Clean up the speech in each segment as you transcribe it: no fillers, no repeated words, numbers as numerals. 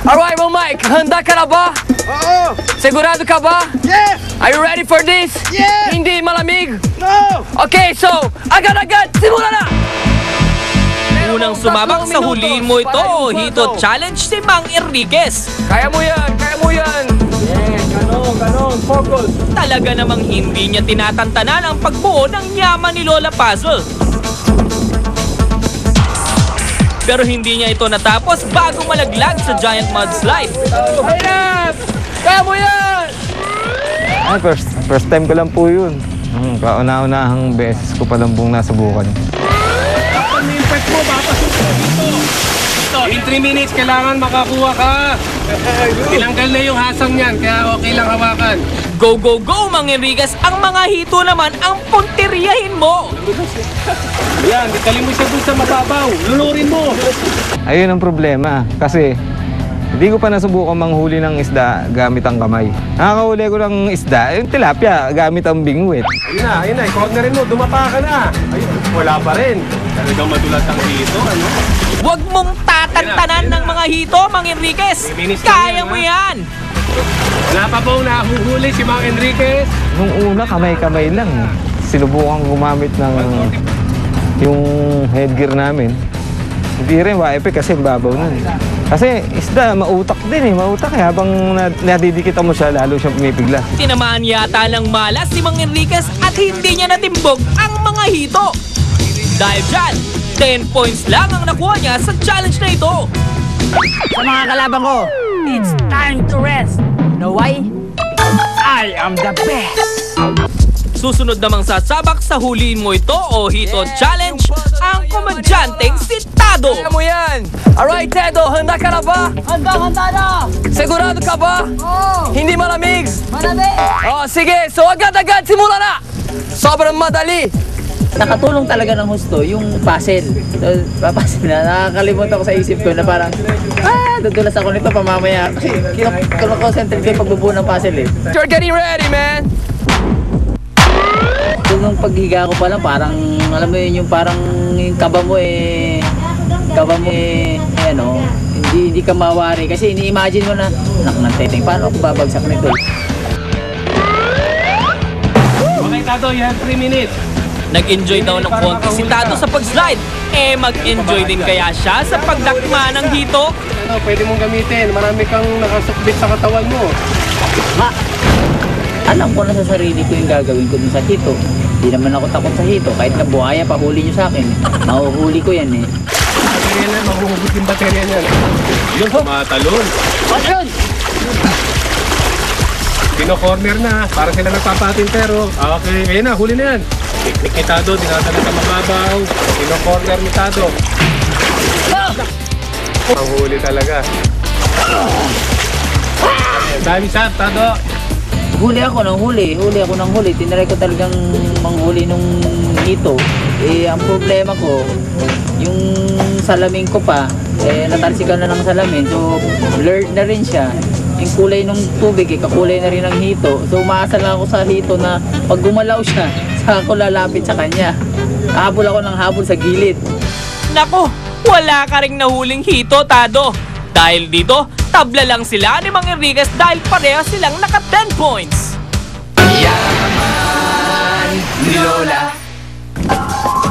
Alright, well, Mike, handa ka na ba? Oo! Sigurado ka ba? Yes! Are you ready for this? Yes! Hindi malamig? No! Okay, so, agad-agad, simula na! Unang sumabak sa huliin mo ito o hito challenge si Mang Enriquez. Kaya mo yan, kaya mo yan! Ganon, focus! Talaga namang hindi niya tinatantanan ang pagbuo ng yaman ni Lola Puzzle. Pero hindi niya ito natapos bago malaglag sa giant mudslide. Ayun! Kaya mo yan! Ay, first time ko lang po yun. Kauna-unahang beses ko pa lang pong nasubukan. Ang impact mo, papasok ka dito! Ito, in 3 minutes, kailangan makakuha ka! Tinanggal na yung hasang niyan, kaya okay lang hawakan. Go, go, go, Mang Enriquez! Ang mga hito naman ang punteriyahin mo! Yan, italim mo siya dun sa mababaw. Lulurin mo! Ayun ang problema. Kasi hindi ko pa nasubukan manghuli ng isda gamit ang kamay. Nakakahuli ko ng isda, yung tilapia, gamit ang bingwit. Ayun na, i-cornerin mo, dumapa ka na. Ayun, wala pa rin. Talagang madulas ang dito, ano? Huwag mong tatantanan ng mga hito, Mang Enriquez! Kaya mo yan! Wala pa pong nahuhuli si Mang Enriquez. Nung una, kamay-kamay lang. Sinubukan gumamit ng yung headgear namin. Hindi rin ma-effect kasi babaw nun. Kasi isda, mautak din eh. Mautak eh. Habang nadidikita mo siya, lalo siyang pumipigla. Tinamaan yata ng malas si Mang Enriquez at hindi niya natimbog ang mga hito. Dahil dyan, 10 points lang ang nakuha niya sa challenge na ito. Sa mga kalaban ko, it's time to rest. Know why? I am the best! Susunod namang sasabak sa huliin mo ito o hito challenge ang komedyanteng si Tado. Kaya mo yan! Alright, Tedo, handa ka na ba? Handa na! Sigurado ka ba? Oo! Hindi malamig? Malamig! Oh, sige, so agad-agad, simula na! Sobrang madali! Nakatulong talaga ng husto yung puzzle. So, papasin na, nakakalimutan ko sa isip ko na parang, dudulas ako nito pamamaya. Kasi kinoconcentrate ko yung pagbubuo ng puzzle eh. You're getting ready, man! So, nung paghiga ko pa lang, parang, alam mo yun, yung parang yung kaba mo ano, hindi ka mawari. Kasi ini-imagine mo na, ng teteng, paano ako babagsak nito? Okay, Tato, you have 3 minutes. Nag-enjoy daw ng konti si Tado sa pag-slide. Mag-enjoy din kaya siya sa pagdakma ng hito? Ano, pwede mong gamitin. Marami kang nakasukbit sa katawan mo. Alam ko na sa sarili ko yung gagawin ko dun sa hito. Hindi naman ako takot sa hito. Kahit na buhaya, pahuli nyo sa akin. Mahuhuli ko yan eh. Baterya na, mahuhugot yung baterya niyan. Yun, tumatalon. Ano yun? Pino-corner na, para sila nagpapatintero. Okay, ayun na, huli na yan. Teknik ni Tado, dinadala sa mababaw. Pino-corner ni Tado. Ang huli talaga. Dami sa Tado. Huli ako ng huli. Tinaray ko talagang manghuli nung hito. Ang problema ko, yung salamin ko pa, natalsikan na ng salamin. So, blurred na rin siya. Yung kulay ng tubig, kakulay na rin ng hito. So, umaasa lang ako sa hito na pag gumalaw siya, saka ako lalapit sa kanya. Habol ako ng habol sa gilid. Nako, wala ka ring nahuling hito, Tado. Dahil dito, tabla lang sila ni Mang Enriquez dahil pareha silang naka 10 points. Yaman ni Lola.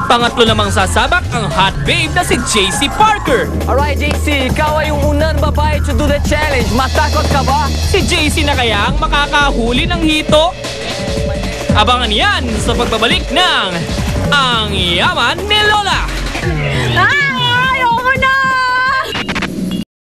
Pangatlo namang sasabak ang hot babe na si JC Parker. Alright, JC, ikaw ay yung unang babae to do the challenge. Matakot ka ba? Si JC na kaya ang makakahuli ng hito? Abangan yan sa pagbabalik ng Ang Yaman ni Lola.